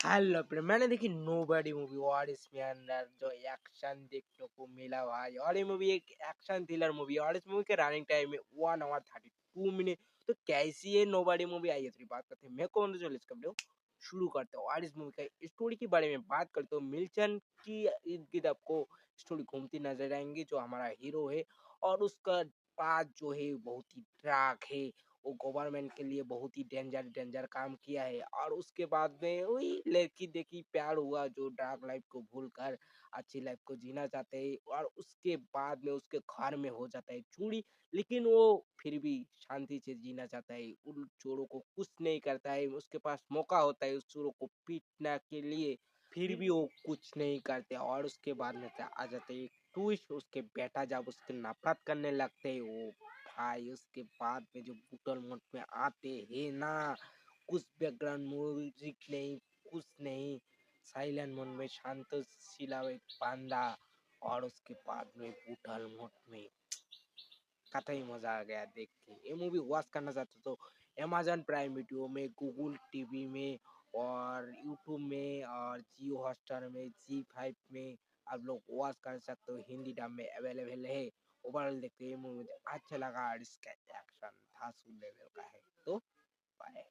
Hello friend, मैंने देखी nobody movie और इसमें अंदर जो एक्शन देखने को मिला भाई। और ये मूवी एक एक्शन थ्रिलर मूवी है और इस मूवी के रनिंग टाइम है 1 आवर 32 मिनट। तो कैसी है नोबडी मूवी, आइए थोड़ी बात करते हैं। मैं कौन जो इसका वीडियो शुरू करते हो और इस मूवी का स्टोरी के बारे में बात करते हो। मिलचन की इर्द गिर्द आपको स्टोरी घूमती नजर आएंगी। जो हमारा हीरो है और उसका पास जो है बहुत ही ट्रैक है, वो गवर्नमेंट के लिए बहुत ही डेंजर काम किया है। और उसके बाद में वही लड़की देखी, प्यार हुआ, जो डार्क लाइफ को भूल कर अच्छी लाइफ को जीना चाहते हैं। और उसके बाद में उसके घर में हो जाता है चोरी, लेकिन वो फिर भी शांति से जीना चाहता है। उन चोरों को कुछ नहीं करता है। उसके पास मौका होता है उस चोरों को पीटने के लिए, फिर भी वो कुछ नहीं करते। और उसके बाद में आ जाते हैं ट्विस्ट, उसके बेटा जब उसके नफरत करने लगते हैं वो भाई। उसके बाद में जो बुटल मोड में आते हैं ना, कुछ बैकग्राउंड म्यूजिक नहीं, कुछ नहीं, साइलेंट मोड में शांत शिलावे बांधा। और उसके बाद में बुटल मोड में कतई मजा आ गया देख के। ये मूवी वॉच करना चाहते तो अमेजन प्राइम वीडियो में, गूगल टीवी में और यूट्यूब में और जियो हॉटस्टार में, जी5 में आप लोग वॉच कर सकते हो। हिंदी डब में अवेलेबल है। ओवरऑल देखते ये मूवी मुझे अच्छा लगा और इसका एक्शन धांसू लेवल का है। तो बाय।